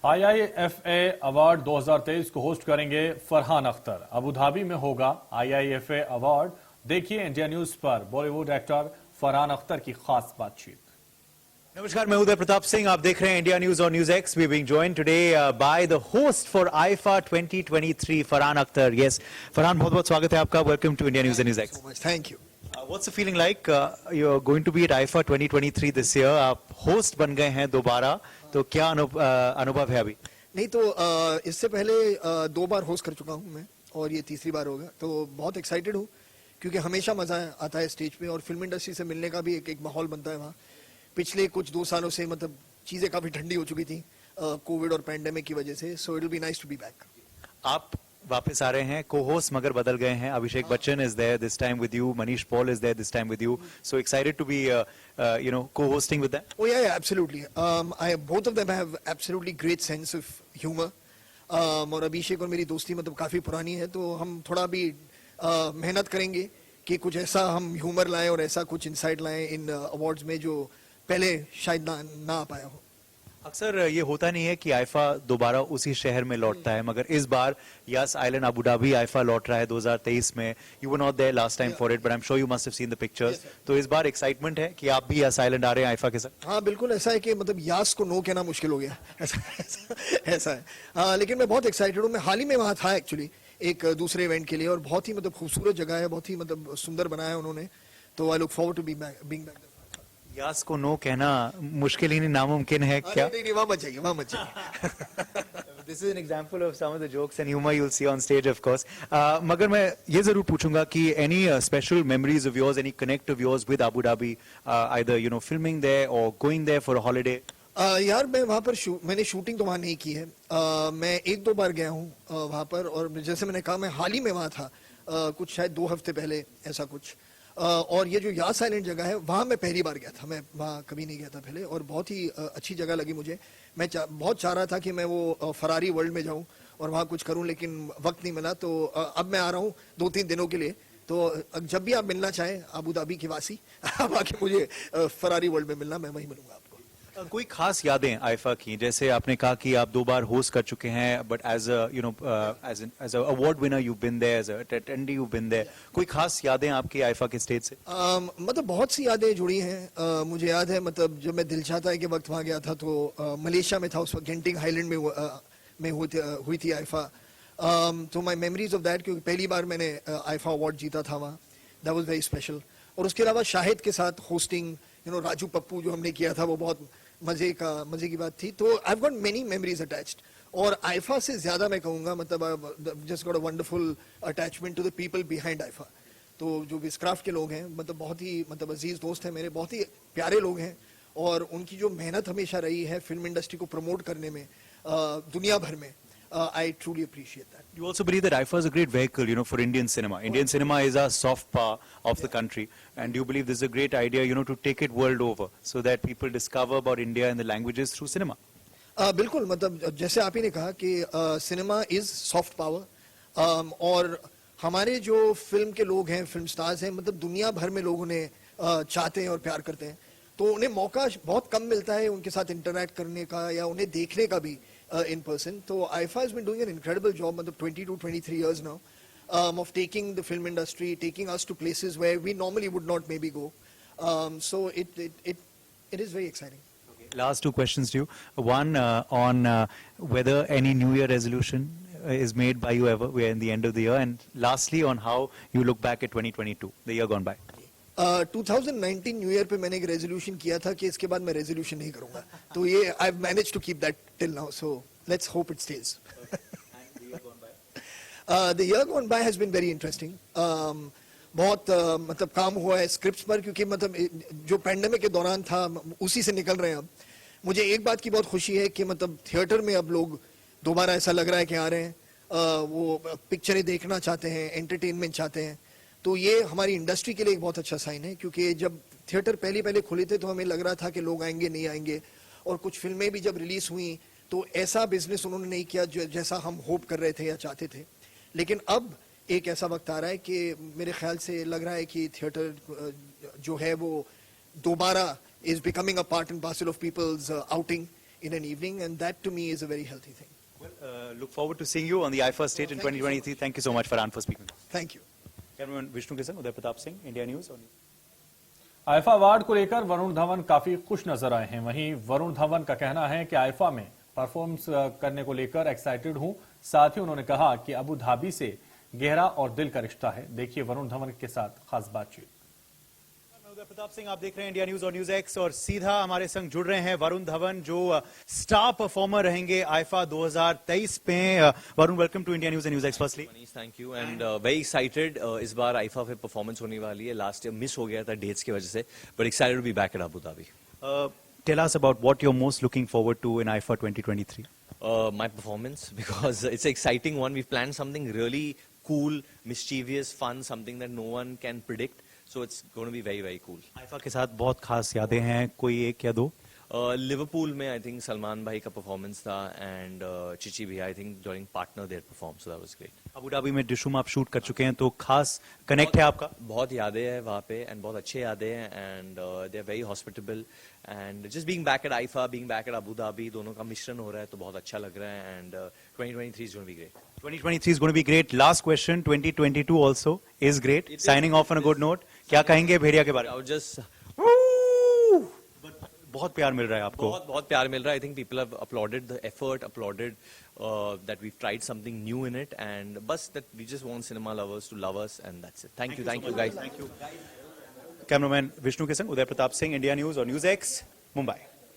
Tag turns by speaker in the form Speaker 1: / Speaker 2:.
Speaker 1: IIFA award 2023 को host करेंगे Farhan Akhtar. Abu Dhabi में होगा IIFA अवार्ड। देखिए इंडिया न्यूज पर बॉलीवुड एक्टर फरहान अख्तर की खास बातचीत।
Speaker 2: नमस्कार, मैं उदय प्रताप सिंह। आप देख रहे हैं इंडिया न्यूज और News X. We being joined today by the host for IIFA 2023 Farhan Akhtar. Yes Farhan, बहुत बहुत स्वागत है आपका। Welcome to India News and News X.
Speaker 3: Thank you.
Speaker 2: What's the feeling like? You're going to be at IIFA 2023 this year. आप host बन गए हैं दोबारा, तो क्या अनुभव है अभी?
Speaker 3: नहीं तो इससे पहले 2 बार होस्ट कर चुका हूँ मैं, और ये तीसरी बार होगा, तो बहुत एक्साइटेड हूँ क्योंकि हमेशा मजा आता है स्टेज पे, और फिल्म इंडस्ट्री से मिलने का भी एक माहौल बनता है वहाँ। पिछले कुछ 2 सालों से मतलब चीजें काफी ठंडी हो चुकी थी कोविड और पैंडेमिक की वजह से, so it will be nice to be back.
Speaker 2: आप वापस आ रहे हैं, को-होस्ट मगर बदल गए हैं। Abhishek Bachchan is there this time with you, Manish Paul is there this time with you. So excited to be co-hosting with them.
Speaker 3: Oh yeah, absolutely. Both of them have absolutely great sense of humor. और अभिषेक और मेरी दोस्ती मतलब काफी पुरानी है, तो हम थोड़ा भी मेहनत करेंगे कि कुछ ऐसा हम ह्यूमर लाएं और ऐसा कुछ इंसाइट लाएं इन अवार्ड्स में जो पहले शायद ना आ पाया हो।
Speaker 2: अक्सर ये होता नहीं है कि आईफा दोबारा उसी शहर में लौटता है, मगर इस बार Yas Island Abu Dhabi IIFA लौट रहा है 2023 में। You were not there last time for it, but I am sure you must have seen the pictures. तो इस बार एक्साइटमेंट है कि आप भी यस आइलैंड आ रहे हैं आईफा के साथ?
Speaker 3: हाँ बिल्कुल, ऐसा है कि मतलब यास को नो कहना मुश्किल हो गया ऐसा है। लेकिन मैं बहुत एक्साइटेड हूँ। मैं हाल ही में वहाँ था एक्चुअली एक दूसरे इवेंट के लिए, और बहुत ही मतलब खूबसूरत जगह है, बहुत ही मतलब सुंदर बनाया है उन्होंने, तो I look forward to being back.
Speaker 2: Yas को नो कहना मुश्किल ही नहीं, नामुमकिन है क्या?
Speaker 3: नहीं, वहाँ मत जाइए।
Speaker 2: This is an example of some of the jokes and humor you'll see on stage, of course. मगर मैं ये जरूर पूछूंगा कि any special memories of yours, any connect of yours with Abu Dhabi, either filming there or going there for a holiday?
Speaker 3: यार मैं वहाँ पर मैंने शूटिंग तो वहाँ नहीं की है। मैं 1-2 बार गया हूँ वहाँ पर, और जैसे मैंने कहा मैं हाल ही में वहाँ था, कुछ शायद 2 हफ्ते पहले ऐसा कुछ। और ये जो यास आइलैंड जगह है वहाँ मैं पहली बार गया था, मैं वहाँ कभी नहीं गया था पहले, और बहुत ही अच्छी जगह लगी मुझे। मैं बहुत चाह रहा था कि मैं वो फरारी वर्ल्ड में जाऊँ और वहाँ कुछ करूँ, लेकिन वक्त नहीं मिला, तो अब मैं आ रहा हूँ 2-3 दिनों के लिए। तो जब भी आप मिलना चाहें अबू धाबी की वासी, आप आके मुझे फरारी वर्ल्ड में मिलना, मैं वहीं मिलूंगा आपको।
Speaker 2: कोई खास यादें आईफा की? जैसे आपने कहा कि आप 2 बार होस्ट कर चुके हैं, but as a award winner you been there, as a attendee you been there. कोई खास यादें आपकी आईफा के स्टेज से?
Speaker 3: मतलब बहुत सी यादें जुड़ी हैं। मुझे याद है मतलब जब मैं दिल चाहता है कि वक्त वहाँ गया था, तो मलेशिया में था उस वक्त, गेंटिंग हाईलैंड में हुई थी आईफा। तो माई मेमोरीज ऑफ दैट, क्योंकि पहली बार मैंने आईफा अवार्ड जीता था वहाँ, दैट वाज वेरी स्पेशल। और उसके अलावा शाहिद के साथ होस्टिंग, राजू पप्पू जो हमने किया था, वो बहुत मजे की बात थी। तो I have got many memories attached, और आईफा से ज्यादा मैं कहूँगा मतलब just got a wonderful attachment to the people behind IIFA. तो जो विस्क्राफ्ट के लोग हैं मतलब बहुत ही मतलब अजीज दोस्त हैं मेरे, बहुत ही प्यारे लोग हैं, और उनकी जो मेहनत हमेशा रही है फिल्म इंडस्ट्री को प्रमोट करने में दुनिया भर में, I truly appreciate that.
Speaker 2: You also believe that IIFA is a great vehicle, for Indian cinema. Indian cinema is a soft power of the country, and do you believe this is a great idea, to take it world over, so that people discover about India and the languages through cinema?
Speaker 3: बिल्कुल, मतलब जैसे आप ही ने कहा कि cinema is soft power, और हमारे जो फिल्म के लोग हैं, फिल्म स्टार्स हैं, मतलब दुनिया भर में लोग उन्हें चाहते हैं और प्यार करते हैं, तो उन्हें मौका बहुत कम मिलता है उनके साथ इंटरैक्ट करने का या उन्हें देखने का भी in person. So IIFA has been doing an incredible job, 22-23 years now, of taking the film industry, taking us to places where we normally would not maybe go. So it is very exciting.
Speaker 2: Okay. Last 2 questions to you. One on whether any New Year resolution is made by you ever. We are in the end of the year, and lastly on how you look back at 2022, the year gone by.
Speaker 3: 2019 new year पे मैंने एक resolution किया था कि इसके बाद मैं resolution नहीं करूंगा, तो ये I have managed to keep that till now, so let's hope it stays. The year gone by has been very interesting. बहुत मतलब काम हुआ है स्क्रिप्ट्स पर, क्योंकि मतलब जो पैंडेमिक के दौरान था उसी से निकल रहे हैं अब। मुझे एक बात की बहुत खुशी है कि मतलब थिएटर में अब लोग दोबारा ऐसा लग रहा है कि आ रहे हैं, वो पिक्चरें देखना चाहते हैं, एंटरटेनमेंट चाहते हैं। तो ये हमारी इंडस्ट्री के लिए एक बहुत अच्छा साइन है, क्योंकि जब थिएटर पहले खुले थे तो हमें लग रहा था कि लोग आएंगे नहीं आएंगे, और कुछ फिल्में भी जब रिलीज हुई तो ऐसा बिजनेस उन्होंने नहीं किया जैसा हम होप कर रहे थे या चाहते थे। लेकिन अब एक ऐसा वक्त आ रहा है कि मेरे ख्याल से लग रहा है कि थिएटर जो है वो दोबारा is becoming a part and parcel of people's outing in an evening, and that to me is a very healthy thing.
Speaker 2: Look forward to seeing you on the IFA stage in 2023. Thank you so much, Farhan, for speaking.
Speaker 3: Thank you.
Speaker 2: Cameraman Vishnu Kisan, Uday Pratap Singh, India News.
Speaker 1: IIFA award को लेकर वरुण धवन काफी खुश नजर आए हैं। वहीं वरुण धवन का कहना है कि आईफा में परफॉर्मेंस करने को लेकर एक्साइटेड हूं। साथ ही उन्होंने कहा कि अबू धाबी से गहरा और दिल का रिश्ता है। देखिए वरुण धवन के साथ खास बातचीत।
Speaker 2: उदय प्रताप सिंह, आप देख रहे हैं इंडिया न्यूज और न्यूज एक्स, और सीधा हमारे संग जुड़ रहे हैं वरुण धवन, जो स्टार परफॉर्मर रहेंगे आईफा 2023 में। Varun, welcome to India News and News X. Firstly
Speaker 4: thank you and very excited. इस बार आईफा पे परफॉर्मेंस होने वाली है। लास्ट ईयर मिस हो गया था डेट्स की वजह से, but excited to be back at Abu Dhabi.
Speaker 2: Tell us about what you are most looking forward to in IIFA 2023।
Speaker 4: My performance, because it's an exciting one. We've planned something really cool, mischievous, fun, something that no one can predict. So it's going to be very, very cool.
Speaker 2: IIFA के साथ बहुत खास यादें हैं, कोई एक या दो?
Speaker 4: लिवरपूल में आई थिंक सलमान भाई का परफॉर्मेंस था, एंड चिची भी I think during partner there perform, so that was great.
Speaker 2: Abu Dhabi में डिशूम आप शूट कर चुके हैं, तो खास कनेक्ट है आपका?
Speaker 4: बहुत यादें हैं वहाँ पे, एंड बहुत अच्छे यादें हैं, and they are very hospitable, and just being back at IIFA, being back at Abu Dhabi, दोनों का मिश्रण हो रहा है तो बहुत अच्छा लग रहा है, and 2023 is going to be great.
Speaker 2: 2023 is going to be great. Last question, 2022 also is great. Signing off on a good note. क्या कहेंगे भेड़िया के बारे में?
Speaker 4: I would just
Speaker 2: बहुत प्यार मिल रहा है आपको।
Speaker 4: बहुत प्यार मिल रहा है। I think people have applauded the effort, applauded that we've tried something new in it, and bus that we just want cinema lovers to love us, and that's it. Thank you guys.
Speaker 2: Cameraman Vishnu Kisan, Uday Pratap Singh, India News और News X, Mumbai।